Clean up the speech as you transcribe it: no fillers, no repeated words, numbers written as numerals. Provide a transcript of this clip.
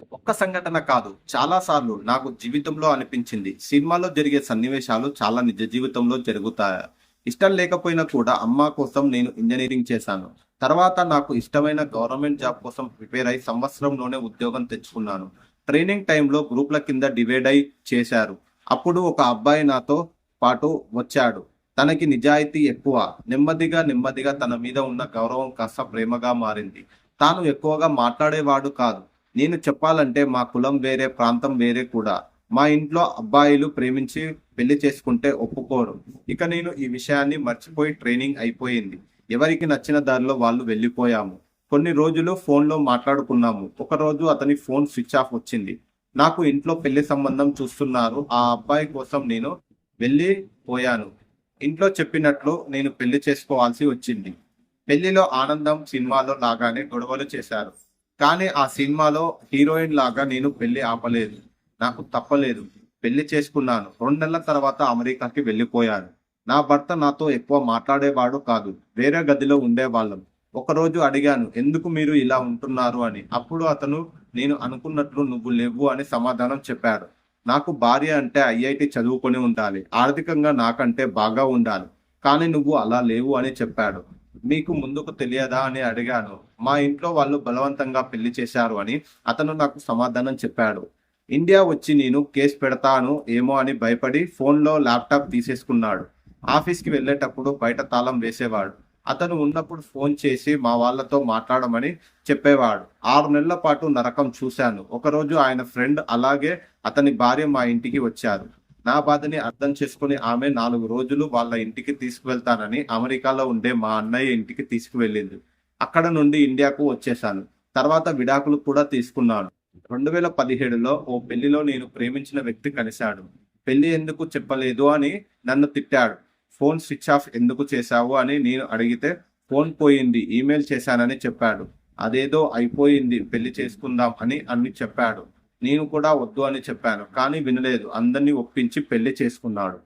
ఒక్క సంఘటన కాదు, చాలా సార్లు నాకు జీవితంలో అనిపించింది సినిమాలో జరిగే సన్నివేశాలు చాలా నిజ జీవితంలో జరుగుతాయా. ఇష్టం లేకపోయినా కూడా అమ్మ కోసం నేను ఇంజనీరింగ్ చేశాను. తర్వాత నాకు ఇష్టమైన గవర్నమెంట్ జాబ్ కోసం ప్రిపేర్ అయి సంవత్సరంలోనే ఉద్యోగం తెచ్చుకున్నాను. ట్రైనింగ్ టైంలో గ్రూప్ల కింద డివైడ్ అయి చేశారు. అప్పుడు ఒక అబ్బాయి నాతో పాటు వచ్చాడు. తనకి నిజాయితీ ఎక్కువ. నెమ్మదిగా నెమ్మదిగా తన మీద ఉన్న గౌరవం కాస్త ప్రేమగా మారింది. తాను ఎక్కువగా మాట్లాడేవాడు కాదు. నేను చెప్పాలంటే మా కులం వేరే, ప్రాంతం వేరే కూడా. మా ఇంట్లో అబ్బాయిలు ప్రేమించి పెళ్లి చేసుకుంటే ఒప్పుకోరు. ఇక నేను ఈ విషయాన్ని మర్చిపోయి ట్రైనింగ్ అయిపోయింది. ఎవరికి నచ్చిన దారిలో వాళ్ళు వెళ్ళిపోయాము. కొన్ని రోజులు ఫోన్లో మాట్లాడుకున్నాము. ఒకరోజు అతని ఫోన్ స్విచ్ ఆఫ్ వచ్చింది. నాకు ఇంట్లో పెళ్లి సంబంధం చూస్తున్నారు. ఆ అబ్బాయి కోసం నేను వెళ్ళిపోయాను. ఇంట్లో చెప్పినట్లు నేను పెళ్లి చేసుకోవాల్సి వచ్చింది. పెళ్లిలో ఆనందం సినిమాలో లాగానే గొడవలు చేశారు. కానీ ఆ సినిమాలో హీరోయిన్ లాగా నేను పెళ్లి ఆపలేదు. నాకు తప్పలేదు. పెళ్లి చేసుకున్నాను. 2 నెలల తర్వాత అమెరికాకి వెళ్ళిపోయాను. నా భర్త నాతో ఎక్కువ మాట్లాడేవాడు కాదు. వేరే గదిలో ఉండేవాళ్ళం. ఒకరోజు అడిగాను, ఎందుకు మీరు ఇలా ఉంటున్నారు అని. అప్పుడు అతను, నేను అనుకున్నట్లు నువ్వు లేవు అని సమాధానం చెప్పాడు. నాకు భార్య అంటే ఐఐటి చదువుకొని ఉండాలి. ఆర్థికంగా నాకంటే బాగా ఉండాలి. కానీ నువ్వు అలా లేవు అని చెప్పాడు. మీకు ముందుకు తెలియదా అని అడిగాను. మా ఇంట్లో వాళ్ళు బలవంతంగా పెళ్లి చేశారు అని అతను నాకు సమాధానం చెప్పాడు. ఇండియా వచ్చి నేను కేసు పెడతాను ఏమో అని భయపడి ఫోన్లో ల్యాప్టాప్ తీసేసుకున్నాడు. ఆఫీస్కి వెళ్ళేటప్పుడు బయట తాళం వేసేవాడు. అతను ఉన్నప్పుడు ఫోన్ చేసి మా వాళ్ళతో మాట్లాడమని చెప్పేవాడు. 6 నెలల పాటు నరకం చూశాను. ఒకరోజు ఆయన ఫ్రెండ్ అలాగే అతని భార్య మా ఇంటికి వచ్చారు. నా బాధని అర్థం చేసుకుని ఆమె 4 రోజులు వాళ్ళ ఇంటికి తీసుకువెళ్తానని అమెరికాలో ఉండే మా అన్నయ్య ఇంటికి తీసుకువెళ్ళింది. అక్కడ నుండి ఇండియాకు వచ్చేశాను. తర్వాత విడాకులు కూడా తీసుకున్నాను. 2017లో ఓ పెళ్లిలో నేను ప్రేమించిన వ్యక్తి కలిశాడు. పెళ్లి ఎందుకు చెప్పలేదు అని నన్ను తిట్టాడు. ఫోన్ స్విచ్ ఆఫ్ ఎందుకు చేశావు అని నేను అడిగితే, ఫోన్ పోయింది, ఈమెయిల్ చేశానని చెప్పాడు. అదేదో అయిపోయింది, పెళ్లి చేసుకుందాం అని అన్ని చెప్పాడు. నేను కూడా వద్దు అని చెప్పాను. కానీ వినలేదు. అందరినీ ఒప్పించి పెళ్లి చేసుకున్నాడు.